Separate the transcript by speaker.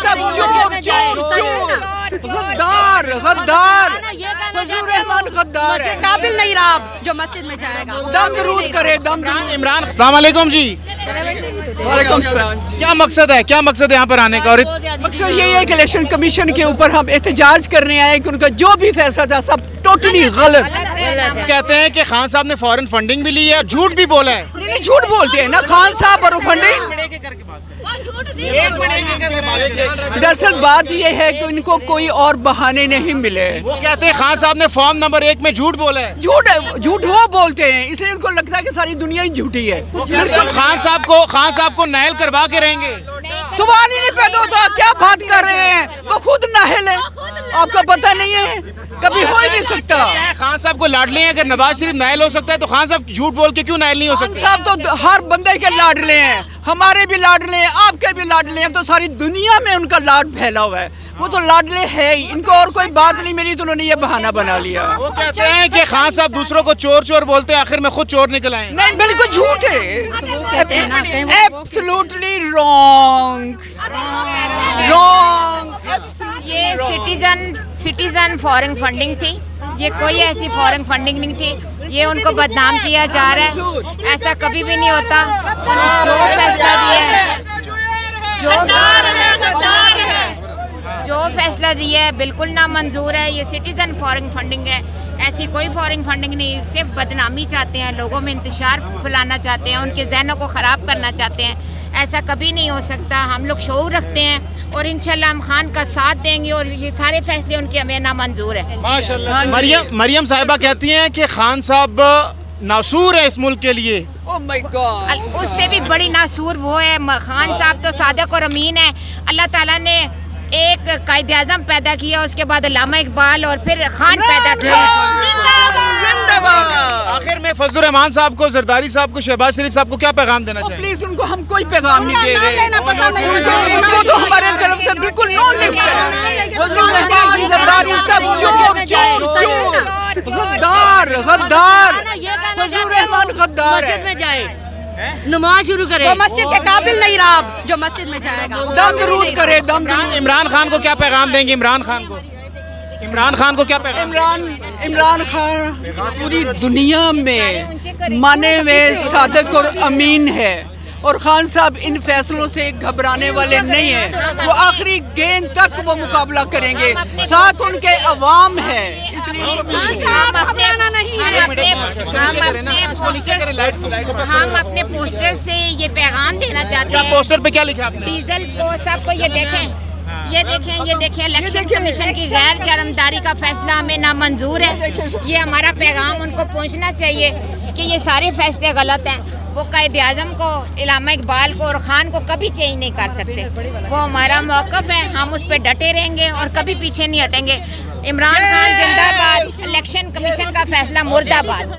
Speaker 1: सब चोर चोर चोर, गद्दार गद्दार, फजलुर रहमान गद्दार है।
Speaker 2: काबिल नहीं रहा अब जो मस्जिद में जाएगा।
Speaker 1: दम दरूद करे, दम दरूद।
Speaker 3: इमरान, अस्सलाम वालेकुम जी।
Speaker 1: वालेकुम सलाम जी।
Speaker 3: क्या मकसद है, क्या मकसद है यहाँ पर आने का? और
Speaker 1: मकसद यही है कि इलेक्शन कमीशन के ऊपर हम एहतजाज करने आए कि उनका जो भी फैसला था सब टोटली गलत।
Speaker 3: कहते हैं कि खान साहब ने फॉरेन फंडिंग भी ली है, झूठ भी बोला है।
Speaker 1: नहीं, झूठ बोलते हैं ना खान साहब और फंडिंग। दरअसल बात यह है कि इनको कोई और बहाने नहीं मिले।
Speaker 3: वो कहते हैं खान साहब ने फॉर्म नंबर 1 में झूठ बोला है।
Speaker 1: झूठ वो बोलते हैं, इसलिए उनको लगता है कि सारी दुनिया ही झूठी है।
Speaker 3: खान साहब को नायल करवा के रहेंगे।
Speaker 1: सवाल ही नहीं पैदा होता, क्या बात कर रहे हैं? वो खुद नाहल है, आपको पता नहीं है, कभी हो ही नहीं सकता।
Speaker 3: खान साहब को लाडले हैं, अगर नवाज शरीफ नायल हो सकता है तो खान साहब झूठ बोल के क्यों नायल नहीं हो सकते?
Speaker 1: साहब तो हर बंदे के लाडले हैं, हमारे भी लाडले हैं, आपके भी लाडले हैं, तो सारी दुनिया में उनका लाड फैला हुआ है। वो तो लाडले है ही, इनको और कोई बात नहीं मिली तो उन्होंने ये बहाना बना लिया।
Speaker 3: वो कहते हैं कि खान साहब दूसरों को चोर चोर बोलते हैं, आखिर में खुद चोर निकल आए।
Speaker 1: नहीं, बिल्कुल झूठ है, एब्सोल्युटली रॉन्ग।
Speaker 2: ये सिटीजन फॉरेन फंडिंग थी, ये कोई ऐसी फॉरेन फंडिंग नहीं थी। ये उनको बदनाम किया जा रहा है, ऐसा कभी भी नहीं होता। जो फैसला दिया है बिल्कुल नामंजूर है। ये सिटीजन फॉरेन फंडिंग है, ऐसी कोई फॉरेन फंडिंग नहीं। सिर्फ बदनामी चाहते हैं, लोगों में इंतशार फैलाना चाहते हैं, उनके जहनों को ख़राब करना चाहते हैं। ऐसा कभी नहीं हो सकता। हम लोग शऊर रखते हैं और इंशाल्लाह हम खान का साथ देंगे और ये सारे फैसले उनके हमें नामंजूर है।
Speaker 3: माशाल्लाह। मरियम साहिबा कहती हैं कि खान साहब नासूर है इस मुल्क के लिए।
Speaker 1: Oh my God।
Speaker 2: उससे भी बड़ी नासूर वो है। खान साहब तो सादिक और अमीन है। अल्लाह ताला ने एक कायदे आज़म पैदा किया, उसके बाद अल्लामा इकबाल और फिर खान पैदा किया।
Speaker 3: आखिर में फजलुर रहमान साहब को, जरदारी साहब को, शहबाज शरीफ साहब को क्या पैगाम देना चाहिए?
Speaker 1: प्लीज उनको हम कोई पैगाम नहीं दे रहे, उनको तो हमारे तरफ से बिल्कुल नो लिफ्ट है। फजलुर रहमान, जरदारी सब चोर चोर चोर, गद्दार गद्दार, फजलुर रहमान गद्दार है।
Speaker 2: नमाज शुरू करे, वो मस्जिद के काबिल नहीं रहा अब जो मस्जिद में जाएगा।
Speaker 1: दम दरूद करे, दम दरूद।
Speaker 3: इमरान खान को क्या पैगाम देंगे? इमरान खान को क्या पैगाम?
Speaker 1: इमरान खान पूरी दुनिया में माने हुए सादिक और अमीन है, और खान साहब इन फैसलों से घबराने वाले नहीं हैं। वो आखिरी गेंद तक वो मुकाबला करेंगे, साथ उनके अवाम है। इसलिए
Speaker 2: हम अपने पोस्टर से ये पैगाम देना चाहते हैं।
Speaker 3: पोस्टर पे क्या लिखा आपने?
Speaker 2: डीजल को सबको ये देखें इलेक्शन कमीशन की गैर जानबदारी का फैसला हमें नामंजूर है। ये हमारा पैगाम उनको पहुंचना चाहिए कि ये सारे फैसले गलत हैं। वो कायदे आज़म को, अल्लामा इकबाल को और खान को कभी चेंज नहीं कर सकते। वो हमारा मौक़िफ़ है, हम उस पर डटे रहेंगे और कभी पीछे नहीं हटेंगे। इमरान खान जिंदाबाद, इलेक्शन कमीशन का फैसला मुर्दाबाद।